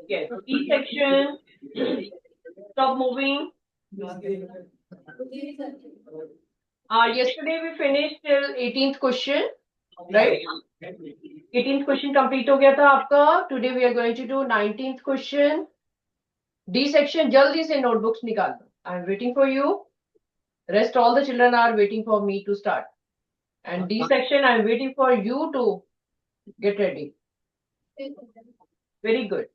Yes. E section. Stop moving. Yesterday we finished till 18th question, right? 18th question complete हो गया था आपका. Today we are going to do 19th question. D section जल्दी से notebooks निकाल दो. I am waiting for you. Rest all the children are waiting for me to start. And D section I am waiting for you to get ready. Very good.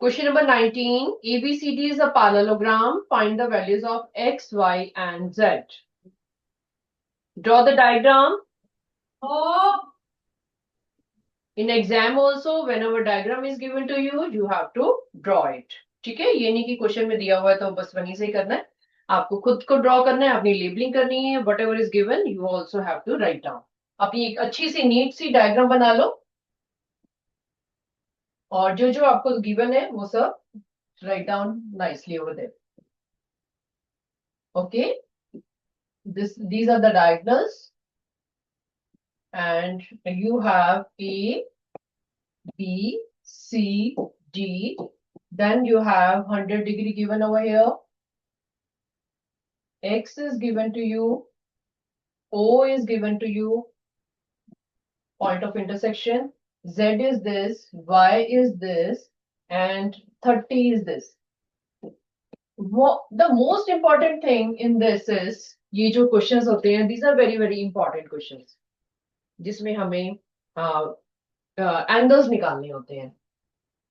Question number 19. ABCD is a parallelogram. Find the values of X, Y, and Z. Draw the diagram. In exam also, whenever diagram is given to you, you have to draw it. ठीक है, ये नहीं कि question में दिया हुआ है तो बस वहीं से ही करना है. आपको खुद को ड्रॉ करना है, अपनी लेबलिंग करनी है. Whatever is given you also have to write down. अपनी एक अच्छी सी नीट सी डायग्राम बना लो और जो जो आपको गिवन है वो सब write down nicely over there. Okay, these are the diagonals and you have A, B, C, D. Then you have 100 degree given over here. X is given to you. O is given to you. Point of intersection. Z is this. Y is this. And 30 is this. The most important thing in this is ये जो questions होते हैं, these are very very important questions जिसमें हमें angles निकालने होते हैं.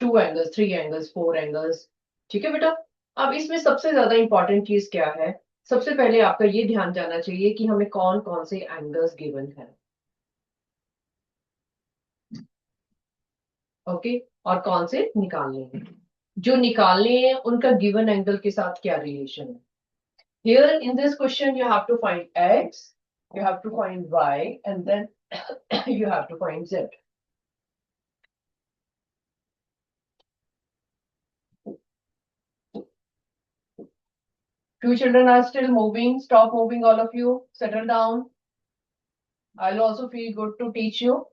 2 angles, 3 angles, 4 angles. ठीक है बेटा. अब इसमें सबसे ज्यादा इंपॉर्टेंट चीज क्या है? सबसे पहले आपका ये ध्यान जाना चाहिए कि हमें कौन कौन से एंगल्स गिवन है. ओके, और कौन से निकालने हैं. जो निकालने हैं उनका गिवन एंगल के साथ क्या रिलेशन है. Here in this question you have to find X, you have to find Y, and then you have to find Z. Few children are still moving. Stop moving, all of you. Settle down. I'll also feel good to teach you.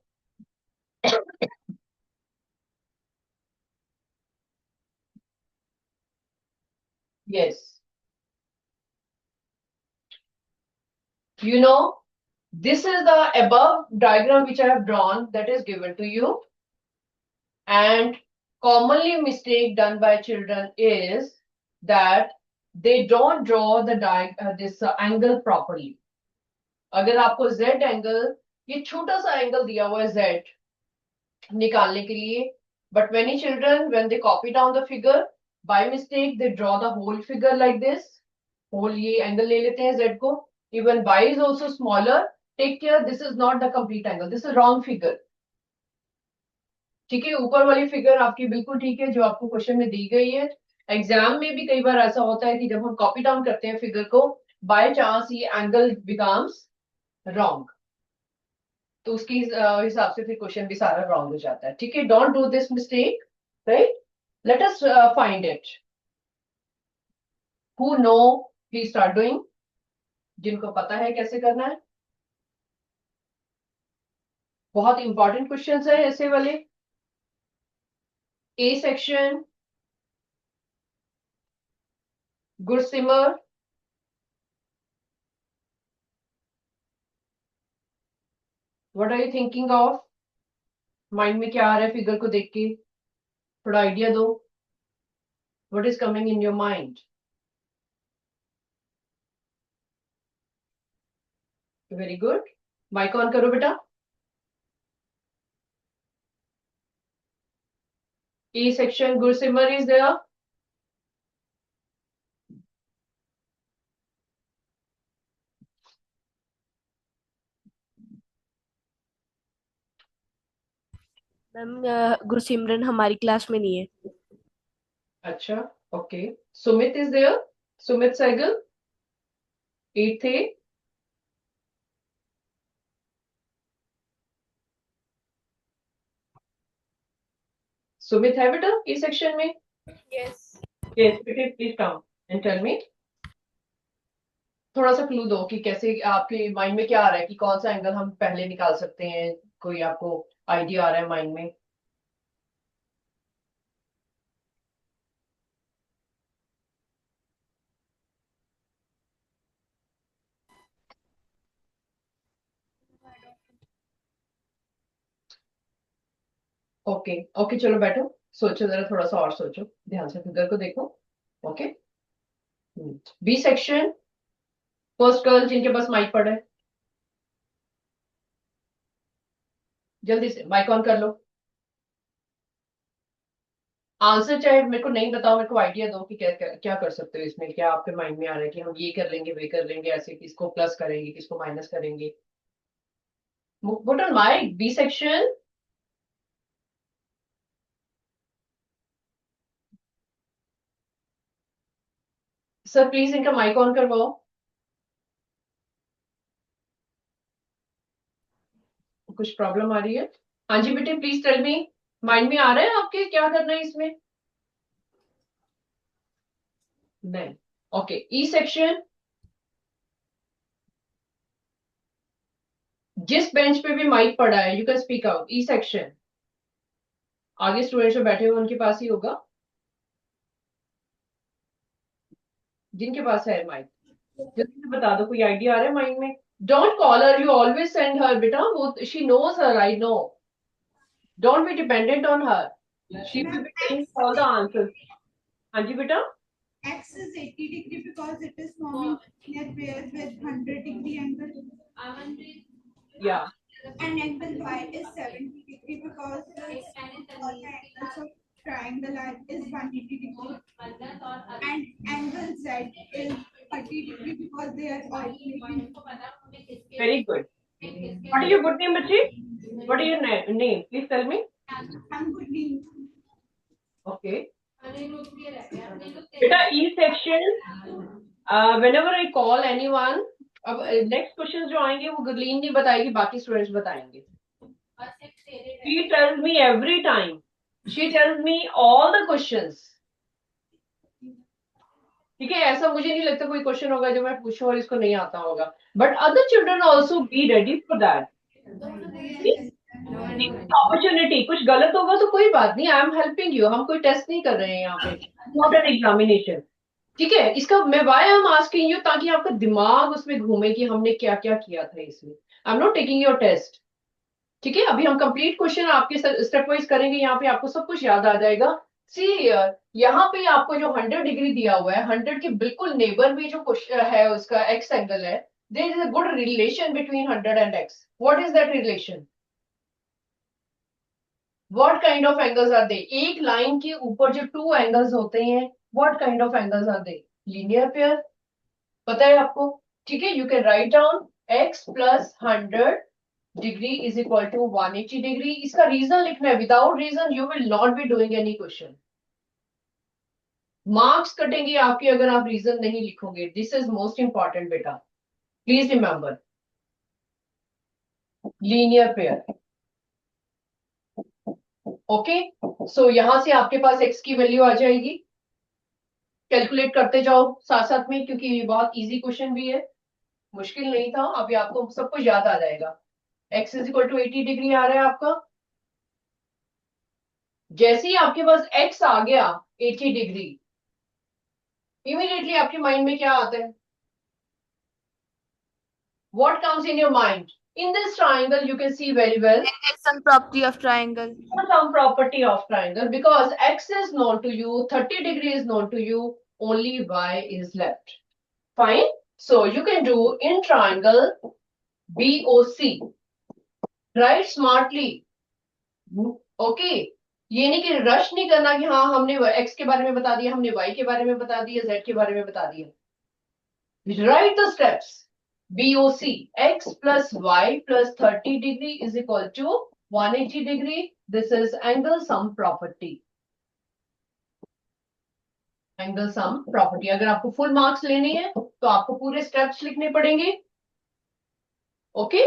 Yes. You know, this is the above diagram which I have drawn that is given to you. And commonly mistake done by children is that they don't draw the this angle properly. अगर आपको Z angle, ये छोटा सा angle दिया हुआ है Z निकालने के लिए, but many children when they copy down the figure by mistake they draw the whole figure like this. whole ये angle ले लेते हैं Z को. Even Y is also smaller. Take care, this is not the complete angle. This is wrong figure. ठीक है, ऊपर वाली figure आपकी बिल्कुल ठीक है जो आपको क्वेश्चन में दी गई है. एग्जाम में भी कई बार ऐसा होता है कि जब हम कॉपी डाउन करते हैं फिगर को, बाय चांस ये एंगल बिकम्स रॉन्ग, तो उसकी हिसाब से फिर क्वेश्चन भी सारा रॉन्ग हो जाता है. ठीक है, don't do this mistake. Right, let us find it. Who know, please start doing. जिनको पता है कैसे करना है. बहुत इंपॉर्टेंट क्वेश्चंस है ऐसे वाले. A section, Gursimar. What are you thinking of? Mind में क्या आ रहा है फिगर को देख के? थोड़ा आइडिया दो. What is coming in your mind? Very good. Mic on करो बेटा. A section, Gursimar is there. Ma'am Gursimran हमारी क्लास में नहीं है. अच्छा, okay. Sumit is there. Sumit Sehgal, 8th A. Sumit है बेटा ए सेक्शन में? Yes. Yes, please come and tell me. थोड़ा सा क्लू दो कि कैसे आपके माइंड में क्या आ रहा है कि कौन सा एंगल हम पहले निकाल सकते हैं, कोई आपको आइडिया आ रहा है माइंड में? ओके ओके, चलो बैठो, सोचो जरा, थोड़ा सा और सोचो, ध्यान से फिगर को देखो। Okay. B section, first girl जिनके पास माइक पड़ा है, जल्दी से माइक ऑन कर लो। आंसर चाहे मेरे को नहीं बताओ, मेरे को आइडिया दो कि क्या क्या, क्या कर सकते हो इसमें, क्या आपके माइंड में आ रहा है कि हम ये कर लेंगे, वे कर लेंगे, ऐसे किसको प्लस करेंगे, किसको माइनस करेंगे। Put on mic, B section. Sir please इनका माइक ऑन करवाओ। कुछ प्रॉब्लम आ रही है? हाँ जी बेटे, प्लीज टेल मी, माइंड में आ रहा है आपके क्या करना है इसमें? नहीं। ओके, ई सेक्शन, जिस बेंच पे भी माइक पड़ा है you can speak out, E section. आगे स्टूडेंट्स जो बैठे हुए उनके पास ही होगा, जिनके पास है माइक। जल्दी से बता दो, कोई आइडिया आ रहा है माइंड में? Don't call her, you always send her बेटा, वो she knows her, I know. Don't be dependent on her, she will be taking all the answers. हाँ जी बेटा। X is 80 degree because it is forming linear pairs with 100-degree angle. या And angle Y is 70 degree because all the angles of triangle are is 180 degree. And angle Z is 30 degree because they are alternating. Very good. What is your good name बच्चे? What is your name, please tell me. I'm good name. Okay बेटा, E section, whenever I call anyone, अब next question जो आएंगे वो गुरलीन नहीं बताएगी, बाकी students बताएंगे। She tells me every time. She tells me all the questions. ठीक है, ऐसा मुझे नहीं लगता कोई क्वेश्चन होगा जो मैं पूछूं और इसको नहीं आता होगा, but other children also be ready for that. Opportunity, कुछ गलत होगा तो कोई बात नहीं, आई एम हेल्पिंग यू, हम कोई टेस्ट नहीं कर रहे हैं यहाँ पे, नॉट एन एग्जामिनेशन। ठीक है, इसका मैं वाई एम आस्किंग यू, ताकि आपका दिमाग उसमें घूमे कि हमने क्या क्या किया था इसमें। I am not taking your test. ठीक है, अभी हम कंप्लीट क्वेश्चन आपके स्टेप वाइज करेंगे, यहाँ पे आपको सब कुछ याद आ जाएगा। सी, यहाँ पे आपको जो 100 डिग्री दिया हुआ है, 100 के बिल्कुल नेबर में जो क्वेश्चन है उसका एक्स एंगल है, there is a good relation between 100 and X. What is that relation? What kind of angles are they? एक लाइन के ऊपर जो टू एंगल्स होते हैं, what kind of angles are they? Linear pair. पता है आपको? ठीक है, you can write down X plus 100 degree is equal to 180 degree. इसका रीजन लिखना है, without reason you will not B doing any question. Marks कटेंगे आपके अगर आप रीजन नहीं लिखोगे, दिस इज मोस्ट इंपॉर्टेंट बेटा, please remember. Linear pair. Okay, so यहां से आपके पास एक्स की वैल्यू आ जाएगी, कैलकुलेट करते जाओ साथ साथ में, क्योंकि ये बहुत इजी क्वेश्चन भी है, मुश्किल नहीं था, अभी आपको सब कुछ याद आ जाएगा। X is equal to 80 degree आ रहा है आपका। जैसे ही आपके पास एक्स आ गया 80 डिग्री, इमीडिएटली आपके माइंड में क्या आता है? What comes in your mind? In this triangle you can see very well some property of triangle. some property of triangle, because x is known to you, 30 degree is known to you, only y is left. Fine. So you can do in triangle BOC. Write smartly. Okay. ये नहीं कि rush नहीं करना कि हाँ हमने x के बारे में बता दिया, हमने y के बारे में बता दिया, z के बारे में बता दिया। Write the steps. BOC, x plus y plus 30 degree is equal to 180 degree. This is angle sum property. Angle sum property. अगर आपको फुल मार्क्स लेने हैं तो आपको पूरे स्टेप्स लिखने पड़ेंगे। Okay,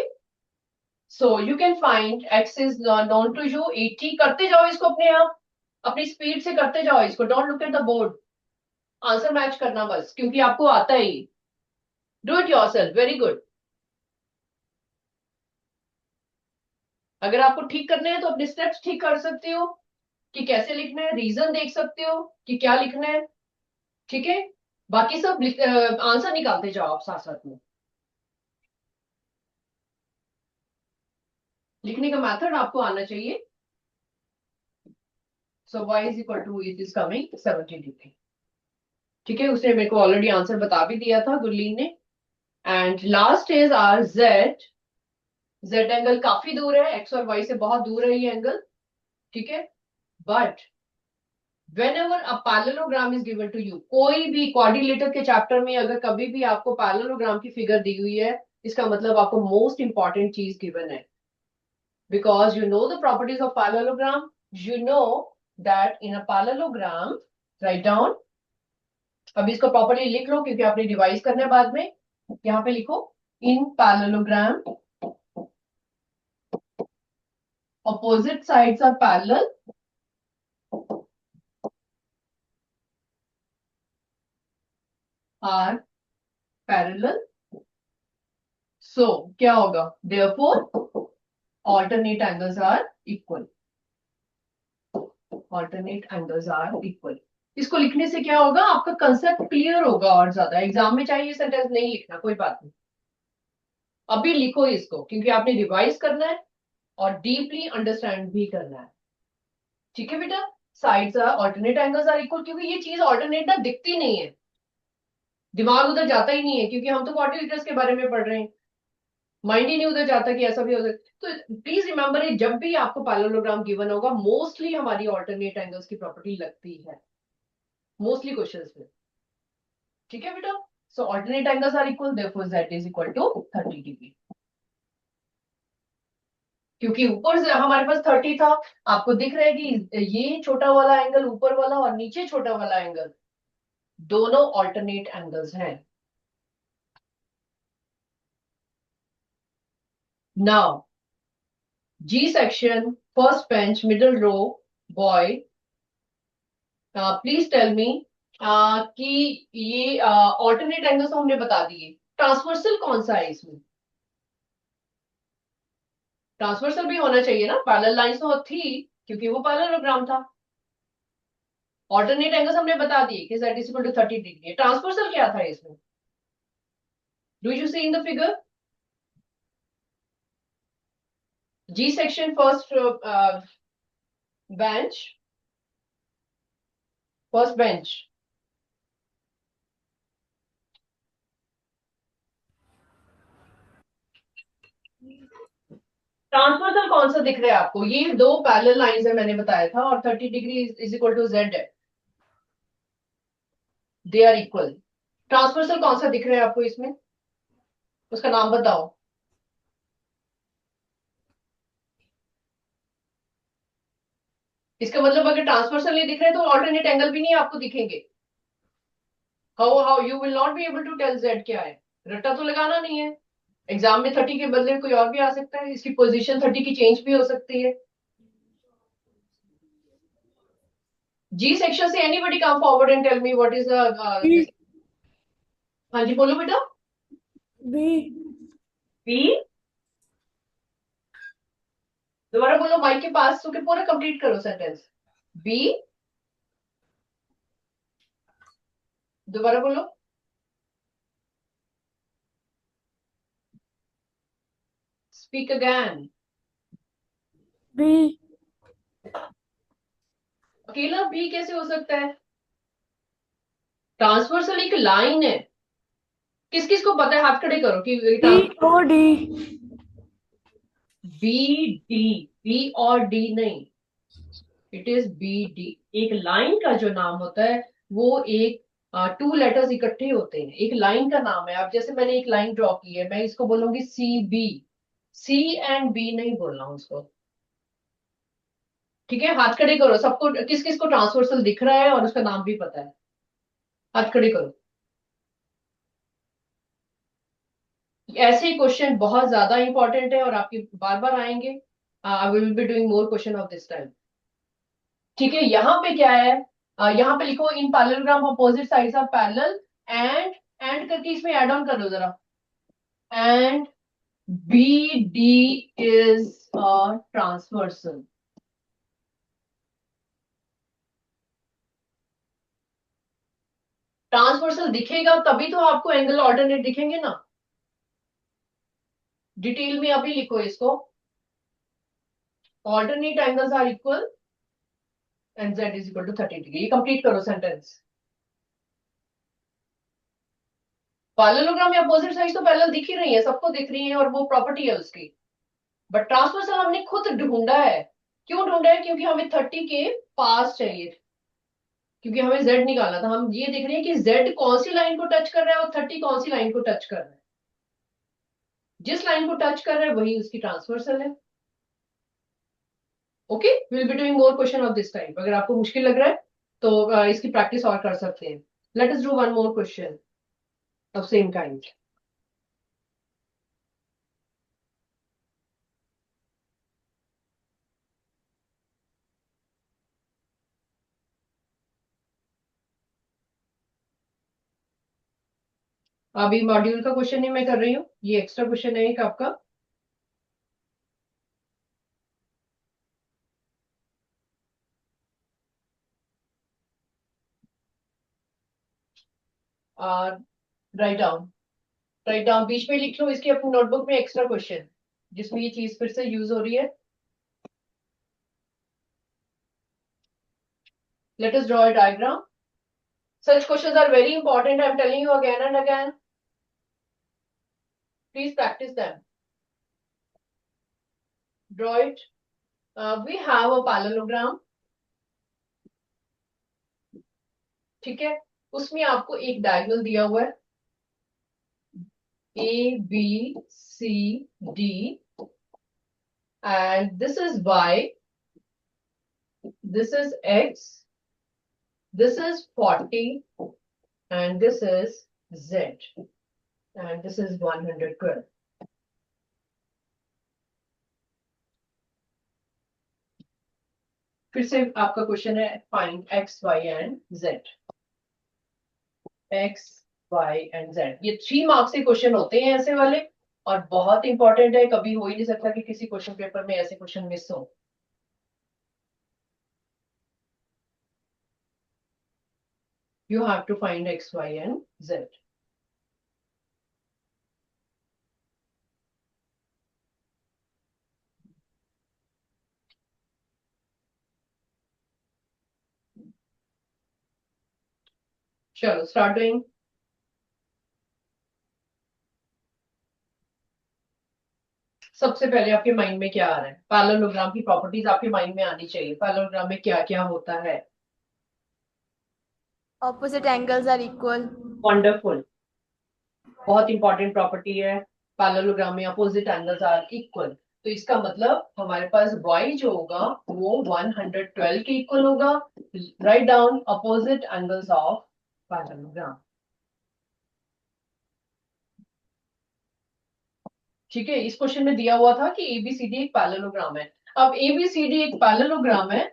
so you can find X is known to you 80, करते जाओ इसको अपने आप, अपनी स्पीड से करते जाओ इसको, don't look at the board, answer match करना बस, क्योंकि आपको आता है ये। Do it yourself, very good. अगर आपको ठीक करना है तो अपने स्टेप्स ठीक कर सकते हो कि कैसे लिखना है, रीजन देख सकते हो कि क्या लिखना है, ठीक है। बाकी सब आंसर निकालते जाओ आप साथ साथ में। लिखने का मेथड आपको आना चाहिए। So y is equal to it is coming 70 degree, ठीक है। उसने मेरे को ऑलरेडी आंसर बता भी दिया था गुरलीन ने। And last is are Z. Z angle काफी दूर है, एक्स और वाई से बहुत दूर है ये एंगल, ठीक है। But whenever a parallelogram is given to you, कोई भी क्वाड्रिलेटरल के चैप्टर में अगर कभी भी आपको पैरेललोग्राम की फिगर दी हुई है, इसका मतलब आपको मोस्ट इंपॉर्टेंट चीज गिवन है। Because you know the properties of parallelogram, you know that in a parallelogram, write down, अभी इसको प्रॉपर्ली लिख लो क्योंकि आपने रिवाइज करना है बाद में। यहाँ पे लिखो, in parallelogram opposite sides are parallel are parallel, so क्या होगा, therefore alternate angles are equal, alternate angles are equal। इसको लिखने से क्या होगा, आपका कंसेप्ट क्लियर होगा और ज्यादा। एग्जाम में चाहिए सेंटेंस नहीं लिखना, कोई बात नहीं, अभी लिखो इसको क्योंकि आपने रिवाइज करना है और डीपली अंडरस्टैंड भी करना है, ठीक है बेटा। Sides are alternate angles are equal, क्योंकि ये चीज ऑल्टरनेट ना दिखती नहीं है, दिमाग उधर जाता ही नहीं है क्योंकि हम तो क्वाड्रिलेटरल्स के बारे में पढ़ रहे हैं, माइंड ही नहीं उधर जाता कि ऐसा भी हो सकता। तो प्लीज रिमेंबर इट, जब भी आपको पैरेललोग्राम गिवन होगा मोस्टली हमारी ऑल्टरनेट एंगल्स की प्रॉपर्टी लगती है, मोस्टली क्वेश्चंस में, ठीक है बेटा। So alternate angles are equal, therefore z is equal to 30 degree. क्योंकि ऊपर से हमारे पास 30 था, आपको दिख रहा है कि ये छोटा वाला एंगल ऊपर वाला और नीचे छोटा वाला एंगल दोनों ऑल्टरनेट एंगल्स हैं। Now G section, first bench, middle row, boy, please tell me कि ये ऑल्टरनेट एंगल्स तो हमने बता दिए, ट्रांसवर्सल कौन सा है इसमें। ट्रांसवर्सल भी होना चाहिए ना, पैरेलल लाइंस तो थी क्योंकि वो पैरेललोग्राम था। ऑल्टरनेट एंगल्स हमने बता दिए कि z is equal to 30 degree. Transversal क्या था इसमें, do you see in the figure, G section first bench, first bench, transversal कौन सा दिख रहा है आपको, ये दो पैरेलल लाइंस है मैंने बताया था और 30 degree is equal to z है, दे आर इक्वल। ट्रांसवर्सल कौन सा दिख रहा है आपको इसमें, उसका नाम बताओ। इसका मतलब अगर ट्रांसवर्सल नहीं दिख रहे तो ऑल्टरनेट एंगल भी नहीं आपको दिखेंगे। How you will not be able to tell z क्या है, रट्टा तो लगाना नहीं है। एग्जाम में 30 के बदले कोई और भी आ सकता है, इसकी पोजीशन 30 की चेंज भी हो सकती है। जी सेक्शन से anybody come forward and tell me what is the, हाँ जी बोलो बेटा। बी बी, दोबारा बोलो माइक के पास होकर पूरा कंप्लीट करो सेंटेंस। बी, दोबारा बोलो। Speak again. बी अकेला बी कैसे हो सकता है, ट्रांसवर्सल एक लाइन है। किस किस को पता है, हाथ खड़े करो कि B O D B D, B और डी नहीं, इट इज बी डी। एक लाइन का जो नाम होता है वो एक टू लेटर्स इकट्ठे होते हैं, एक लाइन का नाम है। अब जैसे मैंने एक लाइन ड्रॉ की है, मैं इसको बोलूंगी C B, C and B नहीं बोलना उसको, ठीक है। हाथ खड़े करो सबको, किस किस को ट्रांसवर्सल दिख रहा है और उसका नाम भी पता है, हाथ खड़े करो। ऐसे क्वेश्चन बहुत ज्यादा इंपॉर्टेंट है और आपके बार बार आएंगे। I will be doing more question of this time, ठीक है। यहाँ पे क्या है, यहाँ पे लिखो in parallelogram opposite sides are parallel and and करके इसमें एड ऑन कर लो जरा, and B D is a transversal. Transversal दिखेगा तभी तो आपको एंगल ऑल्टरनेट दिखेंगे ना। डिटेल में अभी लिखो इसको, alternate angles are equal and z is equal to 30 degree. ये कंप्लीट करो सेंटेंस। पैरेललोग्राम में अपोजिट साइड तो पैरेलल दिख ही रही है, सबको दिख रही है और वो प्रॉपर्टी है उसकी। बट ट्रांसवर्सल हमने खुद ढूंढा है। क्यों ढूंढा है? क्योंकि हमें 30 के पास चाहिए, क्योंकि हमें z निकालना था। हम ये देख रहे हैं कि z कौन सी लाइन को टच कर रहा है और 30 कौन सी लाइन को टच कर रहा है। जिस लाइन को टच कर रहा है वही उसकी ट्रांसवर्सल है। Okay, will be doing more question of this type. अगर आपको मुश्किल लग रहा है तो इसकी प्रैक्टिस और कर सकते हैं। Late us do one more question of same kind. अभी मॉड्यूल का क्वेश्चन नहीं मैं कर रही हूँ, ये एक्स्ट्रा क्वेश्चन है एक आपका। राइट डाउन, राइट डाउन, बीच में लिख लो इसकी अपनी नोटबुक में एक्स्ट्रा क्वेश्चन जिसमें ये चीज फिर से यूज हो रही है। Let us draw a diagram. Such questions are very important. I'm telling you again and again. Please practice them. Draw it. We have a parallelogram. ठीक है, उसमें आपको एक डायगोनल दिया हुआ है A B C D and this is Y, this is X, this is 40 and this is Z and this is 112. फिर से आपका क्वेश्चन है find X, Y and Z। X, Y and Z, ये 3 marks के question होते हैं ऐसे वाले, और बहुत इंपॉर्टेंट है। कभी हो ही नहीं सकता कि किसी क्वेश्चन पेपर में ऐसे क्वेश्चन मिस हो। You have to find X, Y and Z. चलो स्टार्ट डूइंग। सबसे पहले आपके माइंड में क्या आ रहा है? पैरेललोग्राम की प्रॉपर्टीज आपके माइंड में आनी चाहिए। पैरेललोग्राम में क्या क्या होता है? Opposite angles are equal. Wonderful, बहुत इंपॉर्टेंट प्रॉपर्टी है। पैरेललोग्राम में अपोजिट एंगल्स आर इक्वल, तो इसका मतलब हमारे पास y जो होगा वो 112 के इक्वल होगा। Write down opposite angles of parallelogram. ठीक है, इस क्वेश्चन में दिया हुआ था कि एबीसीडी एक पैरेललोग्राम है। अब एबीसीडी एक पैरेललोग्राम है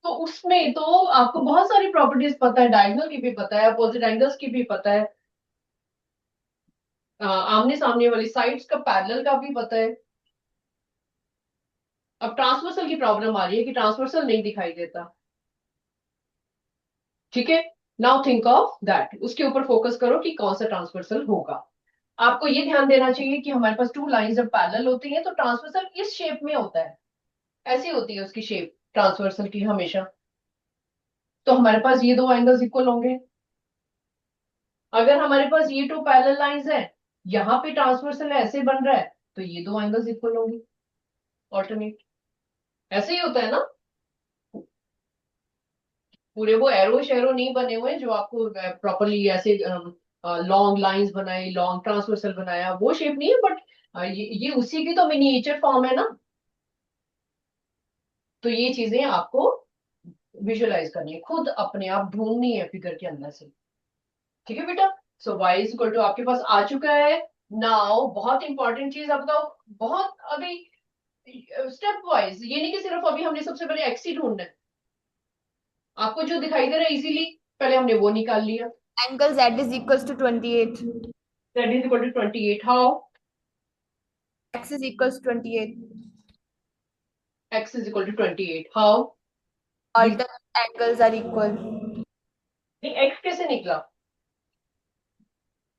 तो उसमें तो आपको बहुत सारी प्रॉपर्टीज पता है, डायगोनल की भी पता है, अपोजिट एंगल्स की भी पता है, आमने सामने वाली साइड्स का पैरेलल का भी पता है। अब ट्रांसवर्सल की प्रॉब्लम आ रही है कि ट्रांसवर्सल नहीं दिखाई देता। ठीक है, नाउ थिंक ऑफ दैट, उसके ऊपर फोकस करो कि कौन सा ट्रांसवर्सल होगा। आपको ये ध्यान देना चाहिए कि हमारे पास टू लाइंस जब पैरेलल होती हैं तो ट्रांसवर्सल इस शेप में होता है, ऐसी होती है उसकी शेप ट्रांसवर्सल की हमेशा। तो हमारे पास ये दो एंगल्स इक्वल होंगे। अगर हमारे पास ये टू पैरेलल लाइंस है, यहाँ पे ट्रांसवर्सल ऐसे बन रहा है, तो ये दो एंगल्स इक्वल होंगे, ऑल्टरनेट। ऐसे ही होता है ना, पूरे वो एरो शेरो नहीं बने हुए जो आपको प्रॉपरली ऐसे लॉन्ग लाइंस बनाई, लॉन्ग ट्रांसवर्सल बनाया, वो शेप नहीं है। बट ये उसी की तो मिनिएचर फॉर्म है ना। तो ये चीजें आपको विजुअलाइज करनी है, खुद अपने आप ढूंढनी है फिगर के अंदर से। ठीक है बेटा, सो y इज इक्वल टू आपके पास आ चुका है। नाउ बहुत इंपॉर्टेंट चीज आपका, बहुत अभी स्टेप वाइज, ये नहीं कि सिर्फ अभी हमने सबसे पहले x ही ढूंढना है। आपको जो दिखाई दे रहा है इजीली पहले हमने वो निकाल लिया। Angle Z is equals to 28. Z is equal to 28. How? X is equals to 28. X is equal to 28. How? Alternate angles are equal. नहीं, X कैसे निकला?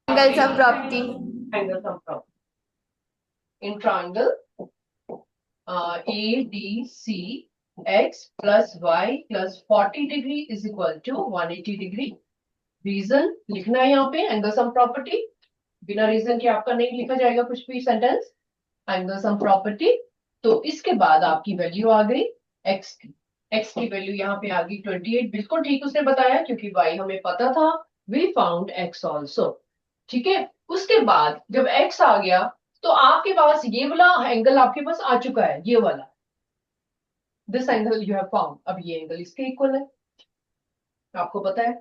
Angle sum property. Angle sum property. In triangle ADC, X plus Y plus 40 degree is equal to 180 degree. Reason लिखना है यहाँ पे angle sum property, बिना reason के आपका नहीं लिखा जाएगा कुछ भी सेंटेंस। एंगल सम प्रॉपर्टी, तो इसके बाद आपकी वैल्यू आ गई x की। x की वैल्यू यहाँ पे आ गई 28, बिल्कुल ठीक उसने बताया क्योंकि y हमें पता था। We found x also. ठीक है, उसके बाद जब x आ गया तो आपके पास ये वाला एंगल आपके पास आ चुका है, ये वाला, this angle you have found. अब ये एंगल इसके इक्वल है, आपको पता है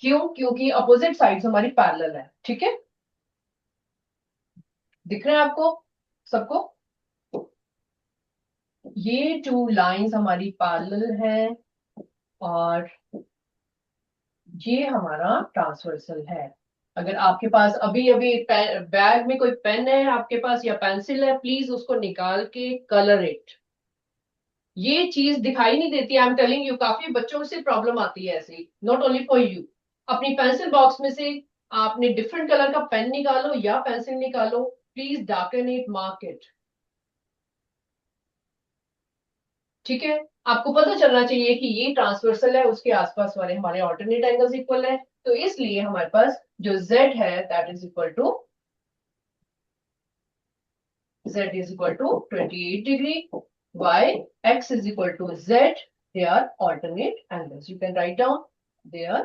क्यों? क्योंकि अपोजिट साइड्स हमारी पैरेलल है। ठीक है, दिख रहा है आपको सबको? ये टू लाइंस हमारी पैरेलल है और ये हमारा ट्रांसवर्सल है। अगर आपके पास अभी अभी बैग में कोई पेन है आपके पास या पेंसिल है, प्लीज उसको निकाल के कलर इट। ये चीज दिखाई नहीं देती, आई एम टेलिंग यू, काफी बच्चों से प्रॉब्लम आती है ऐसी, नॉट ओनली फॉर यू। अपनी पेंसिल बॉक्स में से आपने डिफरेंट कलर का पेन निकालो या पेंसिल निकालो, please darken it, mark it. ठीक है, आपको पता चलना चाहिए कि ये ट्रांसवर्सल है, उसके आसपास वाले हमारे ऑल्टरनेट एंगल्स इक्वल है, तो इसलिए हमारे पास जो z है that is equal to z is equal to 28 degree, y, x is equal to z. They are alternate angles. You can write down they are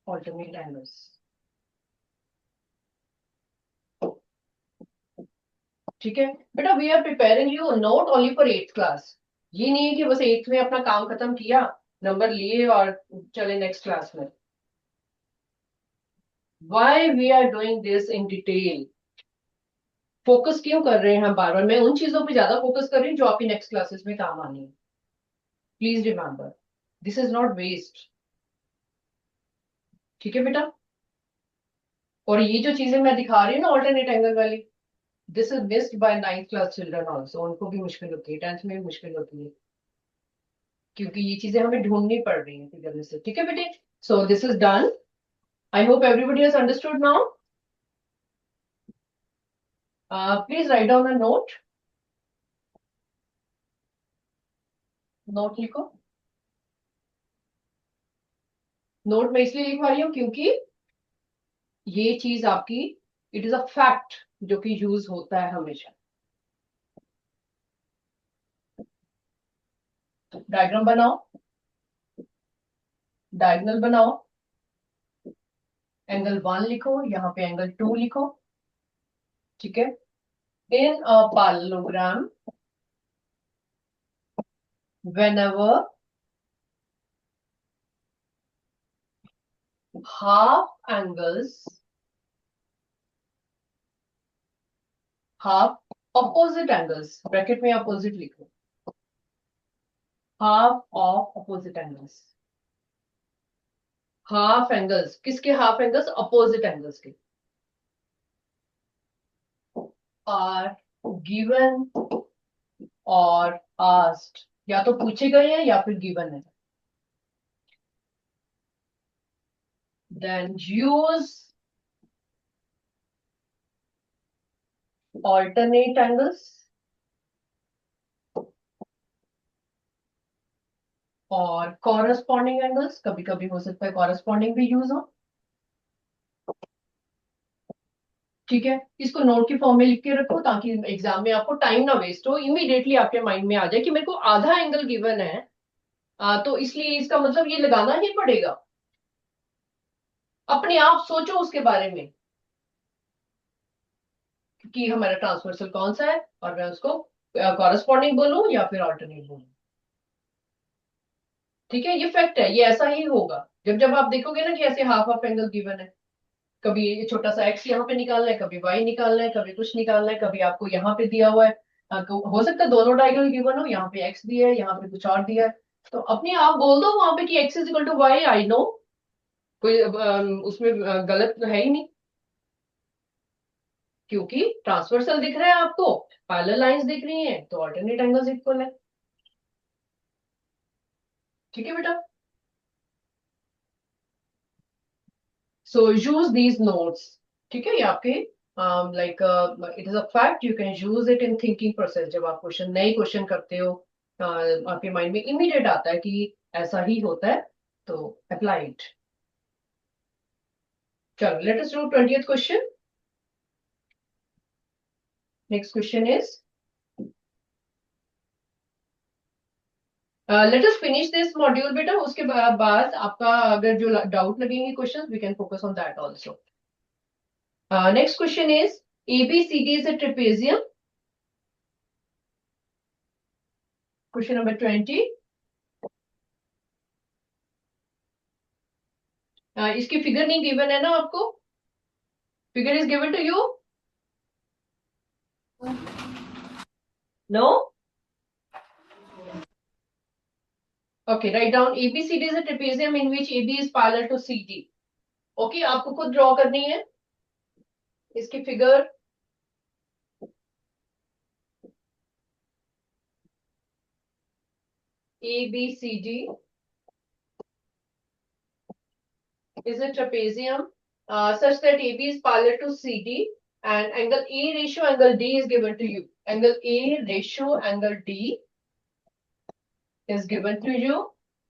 alternate angles. ठीक है बेटा, we are preparing you not only for 8th class. ये नहीं है कि बस 8th में अपना काम खत्म किया, नंबर लिए और चले नेक्स्ट क्लास में। Why we are doing this in detail? Focus क्यों कर रहे हैं हम बार बार? मैं उन चीजों पे ज्यादा फोकस कर रही हूँ जो आपकी नेक्स्ट क्लासेस में काम आनी है। Please remember, this is not waste. ठीक है बेटा, और ये जो चीजें मैं दिखा रही हूँ ना ऑल्टरनेट एंगल वाली, this is missed by 9th class children also. उनको भी मुश्किल होती है, 10th में भी मुश्किल होती है, क्योंकि ये चीजें हमें ढूंढनी पड़ रही है फिगर से। ठीक है बेटे, so this is done. I hope everybody has understood now. Please write down a note. Note लिखो। नोट मैं इसलिए लिखवा रही हूँ क्योंकि ये चीज आपकी, इट इज अ फैक्ट जो कि यूज होता है हमेशा। डायग्राम बनाओ, डायगोनल बनाओ। एंगल 1 लिखो, यहाँ पे एंगल 2 लिखो। ठीक है, इन अ parallelogram whenever half angles, half opposite angles, bracket में अपोजिट लिखो, half of opposite angles। Half angles किसके? हाफ एंगल्स अपोजिट एंगल्स के। आर गिवन और आस्क्ड, या तो पूछे गए हैं या फिर गिवन है। देन यूज alternate angles और corresponding angles, कभी कभी हो सकता है corresponding भी यूज हो। ठीक है, इसको नोट की फॉर्म में लिख के रखो ताकि एग्जाम में आपको टाइम ना वेस्ट हो, इमीडिएटली आपके माइंड में आ जाए कि मेरे को आधा एंगल गिवन है, तो इसलिए इसका मतलब ये लगाना ही पड़ेगा। अपने आप सोचो उसके बारे में कि हमारा ट्रांसवर्सल कौन सा है और मैं उसको कॉरेस्पॉन्डिंग बोलूं या फिर ऑल्टरनेट बोलूं। ठीक है, ये फैक्ट है, ये ऐसा ही होगा। जब जब आप देखोगे ना कि ऐसे हाफ हाफ एंगल गिवन है, कभी छोटा सा एक्स यहाँ पे निकालना है, कभी वाई निकालना है, कभी कुछ निकालना है, कभी आपको यहाँ पे दिया हुआ है हो सकता है दोनों डायगोनल गिवन हो, यहाँ पे एक्स दिया है, यहाँ पे कुछ और दिया है, तो अपने आप बोल दो वहां पे कि X is equal to Y, I know, कोई उसमें गलत तो है ही नहीं, क्योंकि ट्रांसवर्सल दिख रहा है आपको, पैरेलल लाइंस दिख रही हैं, तो ऑल्टरनेट एंगल्स इक्वल है। ठीक है बेटा, सो यूज दीज नोट्स। ठीक है, ये आपके like it is a fact, you can use it in thinking process. जब आप क्वेश्चन नए क्वेश्चन करते हो, आपके माइंड में इमीडिएट आता है कि ऐसा ही होता है, तो अप्लाई इट। चलो, let us do 20th question. Next question is, let us finish this module बेटा, उसके बाद आपका अगर जो डाउट लगेंगे question, we can focus on that also. Next question is, ABCD is a trapezium. Question number 20. इसकी figure नहीं given है ना आपको? Figure is given to you? No? Okay, write down ABCD is a trapezium in which AB is parallel to CD. Okay, आपको खुद draw करनी है इसकी figure. ABCD is a trapezium such that AB is parallel to CD and angle A ratio angle D is given to you. Angle A ratio angle D is given to you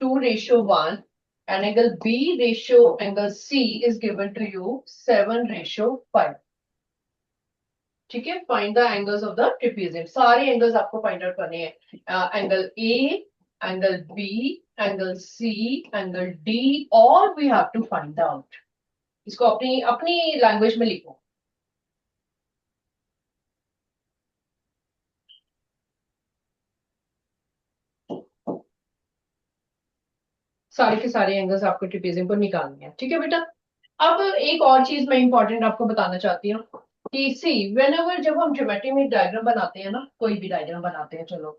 2:1 and angle B ratio angle C is given to you 7:5. ठीक है, find the angles of the trapezium. सारे angles आपको find out करने हैं, angle A, angle B, angle C, angle D, और we have to find out. इसको अपनी अपनी लैंग्वेज में लिखो। सारे के सारे एंगल्स आपको ट्रेपेजियम पर निकालने हैं। ठीक है बेटा, अब एक और चीज मैं इंपॉर्टेंट आपको बताना चाहती हूँ कि सी वेन एवर जब हम ज्योमेट्री में डायग्राम बनाते हैं ना, कोई भी डायग्राम बनाते हैं, चलो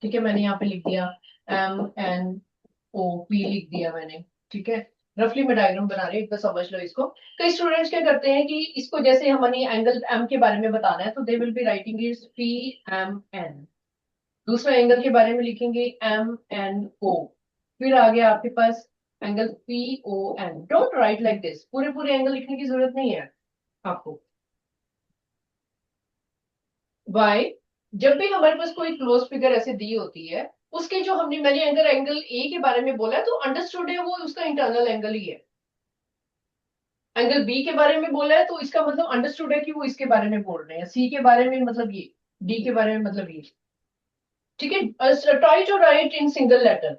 ठीक है, मैंने यहाँ पे लिख दिया MNOP लिख दिया मैंने। ठीक है, रफली मैं डायग्राम बना रही हूँ, इतना समझ लो इसको। कई स्टूडेंट्स क्या करते हैं कि इसको जैसे हमें एंगल M के बारे में बताना है, तो they will be writing is PMN। दूसरा एंगल के बारे में लिखेंगे MNO। फिर आ गया आपके पास angle PON। Don't write like this, पूरे पूरे एंगल लिखने की जरूरत नहीं है आपको। वाई? जब भी हमारे पास कोई क्लोज फिगर ऐसे दी होती है, उसके जो हमने मैंने अगर एंगल ए के बारे में बोला है, तो अंडरस्टूड है वो उसका इंटरनल एंगल ही है। एंगल बी के बारे में बोला है, तो इसका मतलब अंडरस्टूड है कि वो इसके बारे में बोल रहे हैं। सी के बारे में मतलब ये, डी के बारे में मतलब ये। ठीक है, try to write in single letter,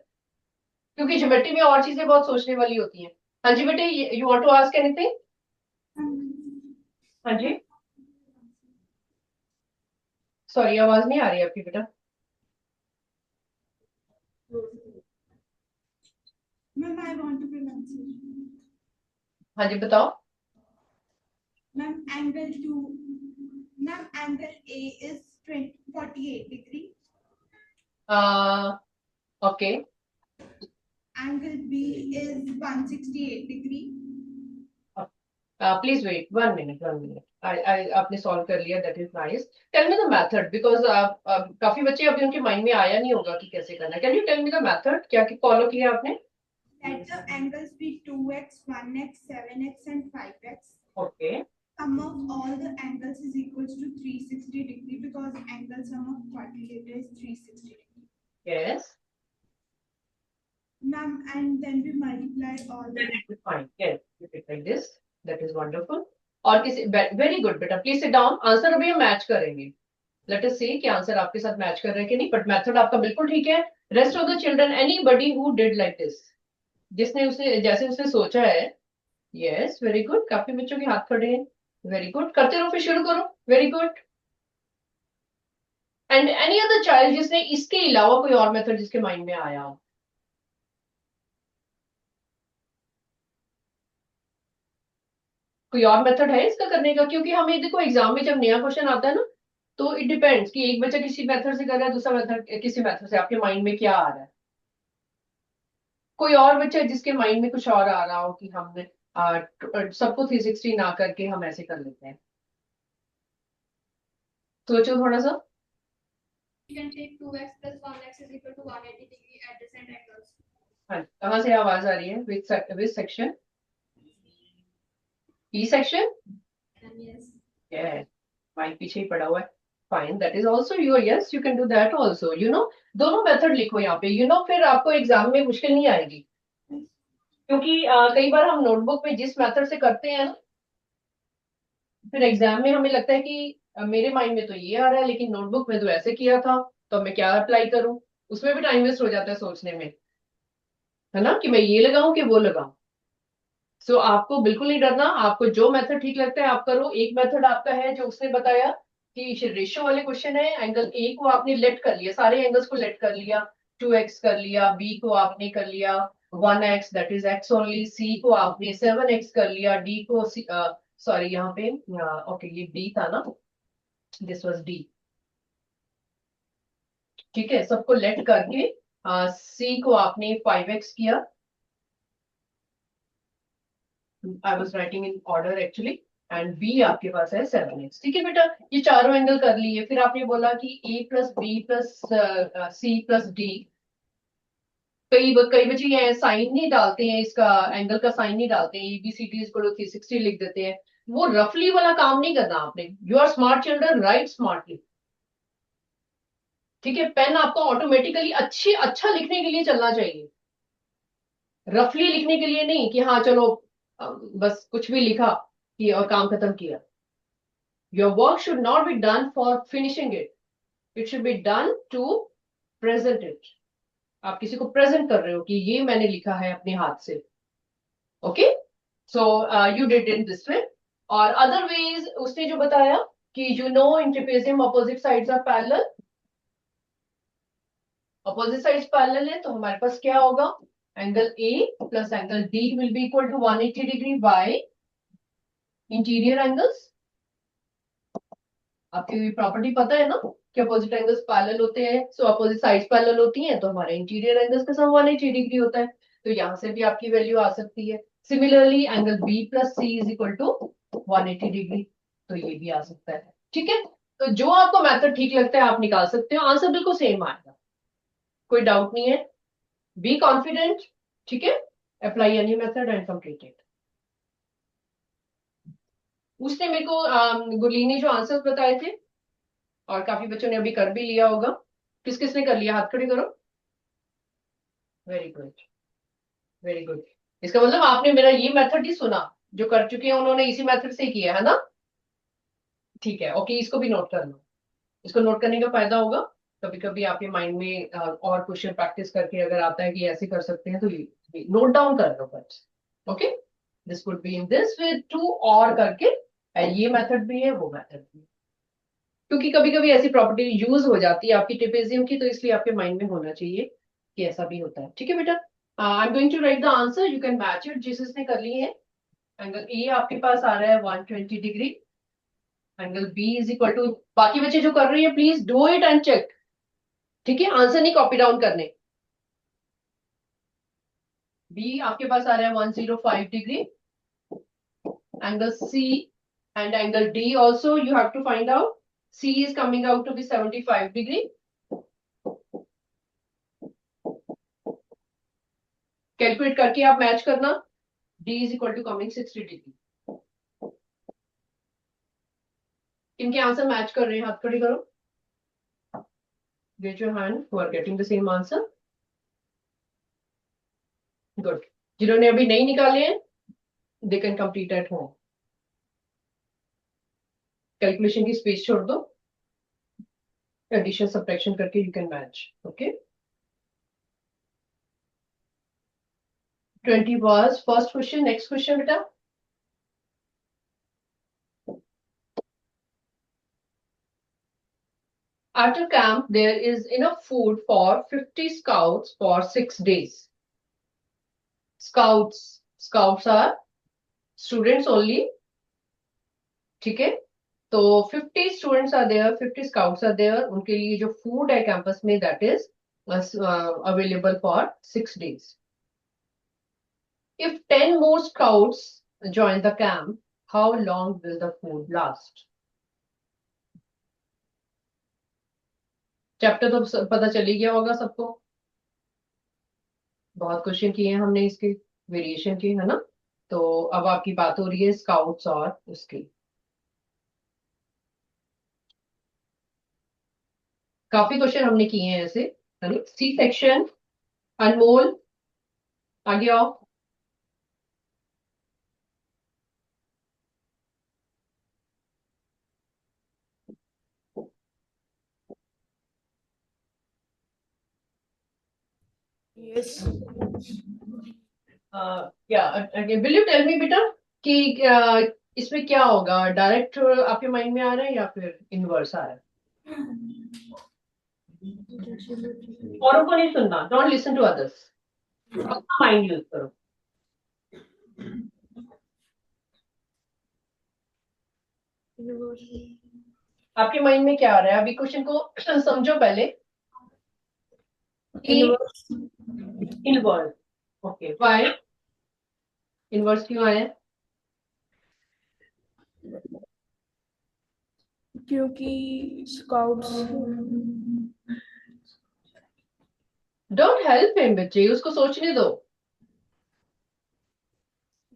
क्योंकि ज्योमेट्री में और चीजें बहुत सोचने वाली होती हैं। हाँ जी बेटे, you want to ask anything? हाँ जी, सॉरी आवाज नहीं आ रही है आपकी बेटा। Ma'am, I want to pronunciation. हाँ जी बताओ। Ma'am, angle A is 48 degree. Okay, Angle B is 168 degree. Please wait 1 minute 1 minute. आपने सॉल्व कर लिया, that is nice. Tell me the method, because काफी बच्चे अभी उनके माइंड में आया नहीं होगा कि कैसे करना है। Can you tell me the method, क्या फॉलो किया आपने? Let the angles be 2x, 1x, 7x and 5x. Okay, Sum of all the angles is equals to 360 degree because angle sum of quadrilateral is 360 degree. Yes, Ma'am, and then we multiply all the. Fine, yes, you did like this, that is wonderful. और किसी, very good बेटा, please sit down. Answer अभी हम match करेंगे, let us सी कि answer आपके साथ match कर रहे हैं कि नहीं, बट मेथड आपका बिल्कुल ठीक है। Rest of the children, anybody who did like this, जिसने उसने जैसे उसने सोचा है, यस वेरी गुड, काफी बच्चों के हाथ खड़े हैं, वेरी गुड, करते रहो, फिर शुरू करो, very good. And any other child जिसने इसके अलावा कोई और मेथड जिसके माइंड में आया हो? कोई और मेथड है इसका करने का? क्योंकि हमें देखो एग्जाम में जब नया क्वेश्चन आता है ना, तो इट डिपेंड्स कि एक बच्चा किसी मेथड से कर रहा है, दूसरा मेथड किसी मेथड से, आपके माइंड में क्या आ रहा है। कोई और बच्चा है जिसके माइंड में कुछ और आ रहा हो कि हमने सबको 360 ना करके हम ऐसे कर लेते हैं। सोचो थोड़ा सा। You can take 2x plus 1x is equal to 180 degree adjacent angles. हाँ, कहाँ से आवाज आ रही है? Which section? E section? And yes. Mic पीछे ही पड़ा हुआ है। Fine, that is also your, yes you can do that also, दोनों मेथड लिखो यहाँ पे, फिर आपको एग्जाम में मुश्किल नहीं आएगी। क्योंकि कई बार हम नोटबुक में जिस मेथड से करते हैं ना, फिर एग्जाम में हमें लगता है कि मेरे माइंड में तो ये आ रहा है, लेकिन नोटबुक में तो ऐसे किया था, तो मैं क्या अप्लाई करूं? उसमें भी टाइम वेस्ट हो जाता है सोचने में, है ना, कि मैं ये लगाऊं कि वो लगाऊं। सो आपको बिल्कुल नहीं डरना, आपको जो मेथड ठीक लगता है आप करो। एक मेथड आपका है जो उसने बताया कि रेशियो वाले क्वेश्चन है, एंगल ए को आपने लेट कर लिया, सारे एंगल्स को लेट कर लिया, 2x कर लिया, बी को आपने कर लिया 1x, that is x only, C को आपने 7x कर लिया, डी को सॉरी यहाँ पे ओके ये डी था ना, दिस वाज डी। ठीक है, सबको लेट करके सी को आपने 5x किया, I was writing in order actually, and B आपके पास है 7x। ठीक है बेटा, ये चारों एंगल कर लिए। फिर आपने बोला कि A plus B plus C plus D. कई बच्चे ये साइन नहीं डालते हैं, इसका एंगल का साइन नहीं डालते हैं, ABCD इज इक्वल टू 360 लिख देते हैं। वो रफली वाला काम नहीं करना आपने। You are smart children, right smartly. ठीक है, पेन आपको ऑटोमेटिकली अच्छा लिखने के लिए चलना चाहिए, रफली लिखने के लिए नहीं कि हाँ चलो बस कुछ भी लिखा कि और काम खत्म किया। Your work should not be done for finishing it. It should be done to present it. आप किसी को प्रेजेंट कर रहे हो कि ये मैंने लिखा है अपने हाथ से। Okay, so you did in this way. और अदरवाइज उसने जो बताया कि in trapezium opposite sides are parallel, opposite sides parallel है, तो हमारे पास क्या होगा? Angle A plus angle D will be equal to 180 degree by interior angles. आपकी प्रॉपर्टी पता है ना कि अपोजिट एंगल्स पैरेलल होते हैं, सो अपोजिट साइड्स पैरेलल होती हैं, तो हमारे इंटीरियर एंगल्स का सम 180 डिग्री होता है। तो यहां से भी आपकी वैल्यू आ सकती है। Similarly angle B plus C is equal to 180 degree, तो ये भी आ सकता है। ठीक है, तो जो आपको मेथड ठीक लगता है आप निकाल सकते हो, आंसर बिल्कुल सेम आएगा, कोई डाउट नहीं है। Be confident. ठीक है, apply any method and complete it. उसने मेरे को गुरलीन ने जो आंसर्स बताए थे, और काफी बच्चों ने अभी कर भी लिया होगा। किस किसने कर लिया? हाथ खड़े करो। Very good, very good. इसका मतलब आपने मेरा ये मेथड ही सुना, जो कर चुके हैं उन्होंने इसी मेथड से किया है ना। ठीक है, ओके, इसको भी नोट कर लो। इसको नोट करने का फायदा होगा, कभी कभी आपके माइंड में और क्वेश्चन प्रैक्टिस करके अगर आता है कि ऐसे कर सकते हैं, तो नोट डाउन कर लो बस। Okay, this would be in this way too और करके, ये मेथड भी है वो मेथड भी है, क्योंकि कभी कभी ऐसी प्रॉपर्टी यूज हो जाती है आपकी ट्रेपेजियम की, तो इसलिए आपके माइंड में होना चाहिए कि ऐसा भी होता है। ठीक है बेटा, I am going to write the answer, you can match it जिस जिसने कर ली है। एंगल ए आपके पास आ रहा है 120 degree, angle B is equal to, बाकी बच्चे जो कर रही है please do it and check. ठीक है, आंसर नहीं कॉपी डाउन करने। बी आपके पास आ रहा है 105 degree, angle C and angle D also you have to find out. C is coming out to be 75 degree. Calculate करके आप मैच करना। D is equal to coming 60 degree. इनके answer match कर रहे हैं? हाथ खड़ी करो। Raise your hand who are getting the same answer. Good. जिन्होंने अभी नहीं निकाले हैं, they can complete at home. Calculation की स्पेस छोड़ दो, एडिशन सब्ट्रैक्शन करके you can match. Okay. 20 was first question. Next question बेटा। After camp, there is enough food for 50 scouts for 6 days. Scouts are students only. ठीक है, तो 50 students are there, 50 scouts are there, उनके लिए जो food है campus में that is available for 6 days. If 10 more scouts join the camp, how long will the food last? Chapter तो पता चल ही गया होगा सबको, बहुत क्वेश्चन किए हैं हमने इसके, वेरिएशन के, है ना। तो अब आपकी बात हो रही है स्काउट्स और उसकी। काफी क्वेश्चन हमने किए हैं ऐसे, है ना। सी सेक्शन, अनमोल, आगे आओ। यस क्या विल यू टेल मी बेटा कि इसमें क्या होगा, डायरेक्ट आपके माइंड में आ रहा है या फिर इनवर्स आ रहा है? औरों को नहीं सुनना, डोंट लिसन टू अदर्स, अपना माइंड यूज करो। आपके माइंड में क्या आ रहा है अभी? क्वेश्चन को समझो पहले। इनवर्स, ओके, व्हाई इनवर्स क्यों आया? क्योंकि स्काउट्स डोंट हेल्प हिम बच्चे, उसको सोचने दो।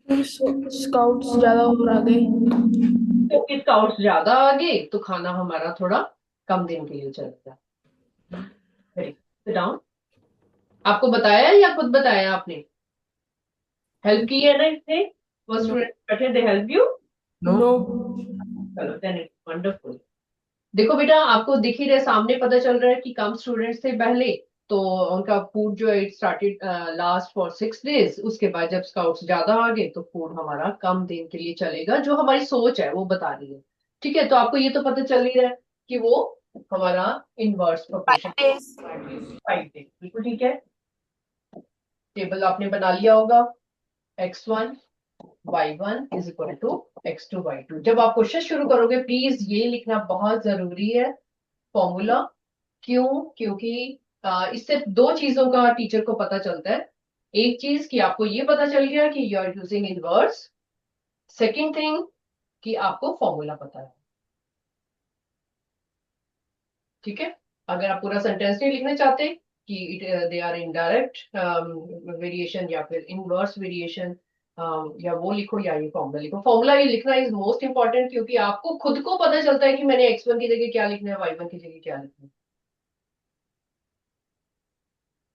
स्काउट्स ज्यादा और आ गए, क्योंकि स्काउट्स ज्यादा आगे तो खाना हमारा थोड़ा कम दिन के लिए चलता है। Very sit down. आपको बताया या खुद बताया आपने? हेल्प की है ना इसने? फर्स्ट स्टूडेंट बैठे, दे हेल्प यू? नो चलो देन इट्स वंडरफुल। देखो बेटा, आपको दिख ही रहे सामने, पता चल रहा है कि कम स्टूडेंट्स थे पहले, तो उनका फूड जो है it started last for 6 days। उसके बाद जब स्काउट्स ज्यादा आ गए तो फूड हमारा कम दिन के लिए चलेगा, जो हमारी सोच है वो बता रही है। ठीक है, तो आपको ये तो पता चल ही रहा है कि वो हमारा इनवर्स प्रोपोर्शन 5 days, बिल्कुल ठीक है। टेबल आपने बना लिया होगा, x1 y1 is equal to x2 y2। जब आप क्वेश्चन शुरू करोगे प्लीज ये लिखना बहुत जरूरी है, फॉर्मूला। क्यों? क्योंकि इससे दो चीजों का टीचर को पता चलता है। एक चीज कि आपको ये पता चल गया कि you are using inverse. Second thing कि आपको फॉर्मूला पता है। ठीक है, अगर आप पूरा सेंटेंस नहीं लिखना चाहते कि दे आर इनडायरेक्ट वेरिएशन या फिर इनवर्स वेरिएशन, या वो लिखो या ये फॉर्मूला लिखो। फॉर्मूला ये लिखना इज मोस्ट इंपॉर्टेंट, क्योंकि आपको खुद को पता चलता है कि मैंने x1 की जगह क्या लिखना है, y1 की जगह क्या लिखना है।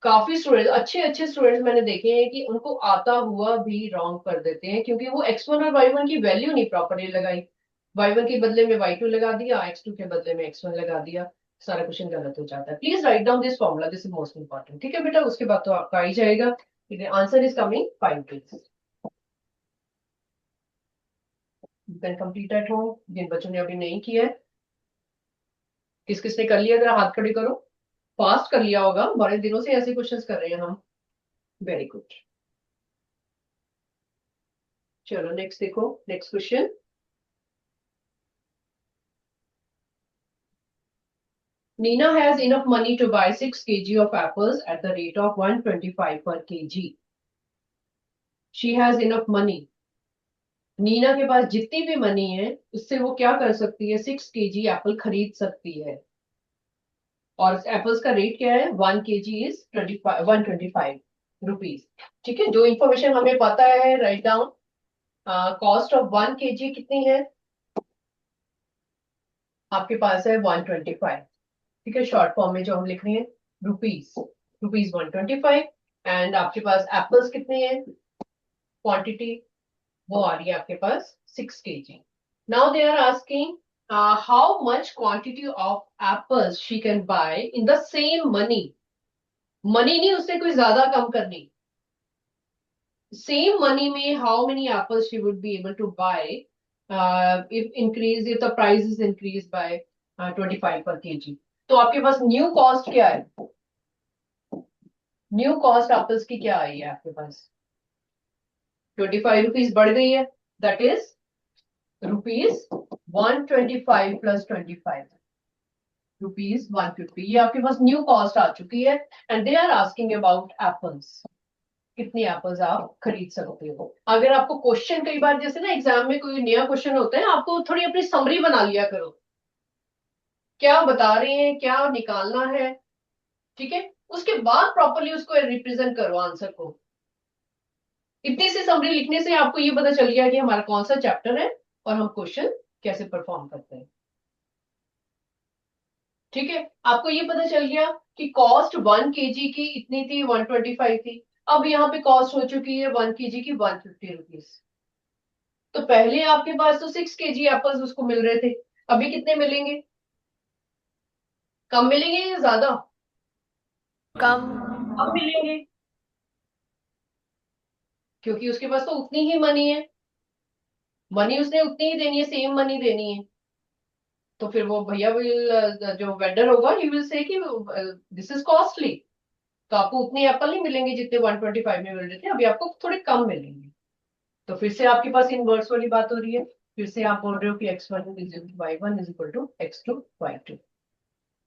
काफी स्टूडेंट्स, अच्छे अच्छे स्टूडेंट्स मैंने देखे हैं कि उनको आता हुआ भी रॉन्ग कर देते हैं, क्योंकि वो x1 और y1 की वैल्यू नहीं प्रॉपरली लगाई। y1 के बदले में y2 लगा दिया, x2 के बदले में x1 लगा दिया, सारा क्वेश्चन गलत हो जाता है। Please write down this formula, this is most important. ठीक है बेटा, उसके बाद तो आपका आ ही जाएगा। Answer is coming 5 days। You can complete at home. जिन बच्चों ने अभी नहीं किया है, किस किसने कर लिया, जरा हाथ खड़े करो। फास्ट कर लिया होगा, बड़े दिनों से ऐसे क्वेश्चंस कर रहे हैं हम। Very good. चलो नेक्स्ट देखो, next question. Nina has enough money to buy 6 kg of apples at the rate of 125 per kg. She has enough money. Neena के पास जितनी भी मनी है उससे वो क्या कर सकती है, 6 kg एप्पल खरीद सकती है। और एप्पल्स का रेट क्या है, 1 kg इज 125 रुपीज। ठीक है, जो इंफॉर्मेशन हमें पता है write down. Cost of 1 kg कितनी है आपके पास है, 125। ठीक है, शॉर्ट फॉर्म में जो हम लिख रहे हैं, रुपीज, रुपीज 125। एंड आपके पास एप्पल्स कितने हैं, क्वांटिटी वो आ रही है आपके पास 6 kg। Now they are asking how much quantity of apples she can buy in the same money. Money नहीं, उससे कोई ज्यादा कम करनी, सेम मनी में how many apples she would be able to buy if the price is increased by 25 per kg। तो आपके पास न्यू कॉस्ट क्या है, न्यू कॉस्ट एप्पल्स की क्या आई है आपके पास, 25 रुपीज बढ़ गई है, that is rupees 125 plus 25 rupees 150। ये आपके पास न्यू कॉस्ट आ चुकी है and they are asking about apples. कितनी एप्पल्स आप खरीद सकते हो। अगर आपको क्वेश्चन कई बार जैसे ना एग्जाम में कोई नया क्वेश्चन होता है, आपको थोड़ी अपनी समरी बना लिया करो, क्या बता रहे हैं, क्या निकालना है, ठीक है। उसके बाद प्रॉपरली उसको रिप्रेजेंट करो आंसर को। इतनी सी समरी लिखने से आपको ये पता चल गया कि हमारा कौन सा चैप्टर है और हम क्वेश्चन कैसे परफॉर्म करते हैं, ठीक है। आपको ये पता चल गया कि कॉस्ट 1 kg की इतनी थी, 125 थी। अब यहाँ पे कॉस्ट हो चुकी है 1 kg की 150 रुपीज। तो पहले आपके पास तो 6 kg एप्पल्स उसको मिल रहे थे, अभी कितने मिलेंगे? कम मिलेंगे या ज्यादा? कम। कम मिलेंगे, क्योंकि उसके पास तो उतनी ही मनी है, मनी उसने उतनी ही देनी है, सेम मनी देनी है। तो फिर वो भैया विल, जो वेंडर होगा, ही विल से कि दिस इज कॉस्टली, तो आपको उतने एप्पल नहीं मिलेंगे जितने 125 में मिल रहे थे, अभी आपको थोड़े कम मिलेंगे। तो फिर से आपके पास इनवर्स वाली बात हो रही है। फिर से आप बोल रहे हो कि x1 is y1 is equal to x2 y2।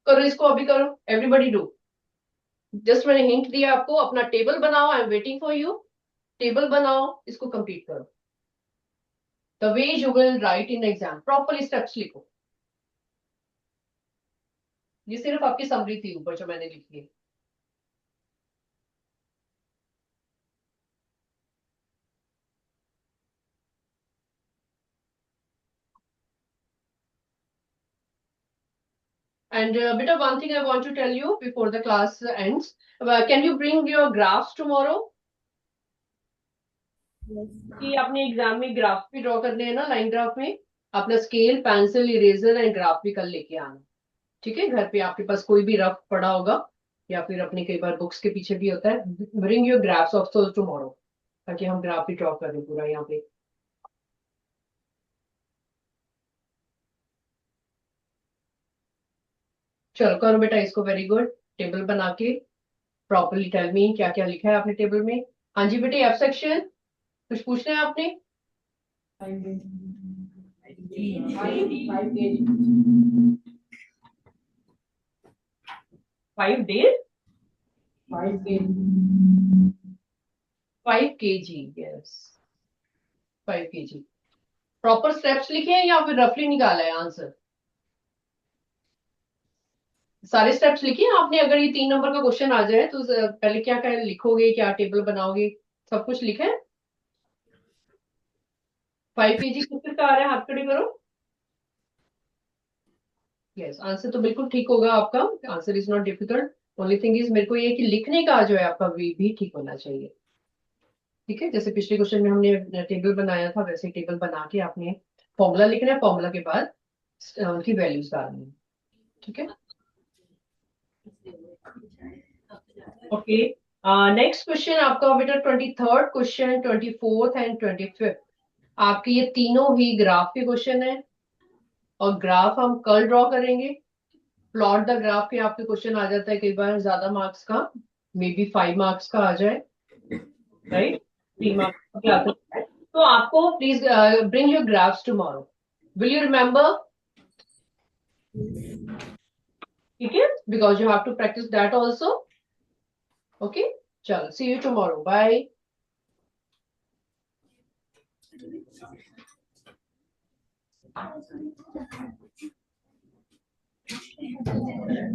करो इसको, अभी करो, एवरीबडी डू। जस्ट मैंने हिंट दिया आपको, अपना टेबल बनाओ, I am waiting for you. Table बनाओ, इसको कंप्लीट करो। The way you will write in exam, properly steps लिखो। ये सिर्फ आपकी समरी थी ऊपर जो मैंने लिखी है। And beta, one thing I want to tell you before the class ends, can you bring your graphs tomorrow? कि आपने एग्जाम में ग्राफ भी ड्रॉ करने हैं ना, लाइन ग्राफ में अपना scale, pencil, eraser and graph भी कल लेके आना, ठीक है। घर पे आपके पास कोई भी रफ पड़ा होगा या फिर अपनी कई बार बुक्स के पीछे भी होता है। Bring your graphs also tomorrow, ताकि हम ग्राफ भी ड्रॉ करें पूरा यहाँ पे। चलो करो बेटा इसको, वेरी गुड। टेबल बना के प्रॉपरली टेल मी क्या क्या लिखा है आपने टेबल में। हाँ जी बेटे, एफ सेक्शन कुछ पूछना है आपने? 5 days 5 kg, yes 5 kg। Proper steps लिखे हैं या फिर रफली निकाला है आंसर? सारे स्टेप्स लिखे हैं आपने? अगर ये 3 नंबर का क्वेश्चन आ जाए तो पहले क्या क्या लिखोगे, क्या टेबल बनाओगे, सब कुछ लिखा है? 5 kg किसका आ रहा है, हाथ खड़े करो। यस, आंसर तो बिल्कुल ठीक होगा आपका। Answer is not difficult. Only thing is, मेरे को ये कि लिखने का जो है आपका वे भी ठीक होना चाहिए, ठीक है। जैसे पिछले क्वेश्चन में हमने टेबल बनाया था, वैसे टेबल बना के आपने फॉर्मूला लिखना है, फॉर्मूला के बाद उनकी वैल्यूज डालनी है, ठीक है। ओके, नेक्स्ट क्वेश्चन आपका बेटा 23rd question, 24th and 25th। आपके ये तीनों ही ग्राफ के क्वेश्चन है और ग्राफ हम कल ड्रॉ करेंगे। प्लॉट द ग्राफ के आपके क्वेश्चन आ जाता है कई बार ज्यादा मार्क्स का, मे बी 5 मार्क्स का आ जाए, राइट। 3 मार्क्स का आता है। तो आपको please bring your graphs tomorrow, will you remember? ठीक है, because you have to practice that also. Okay, चलो सी यू टुमारो, बाय।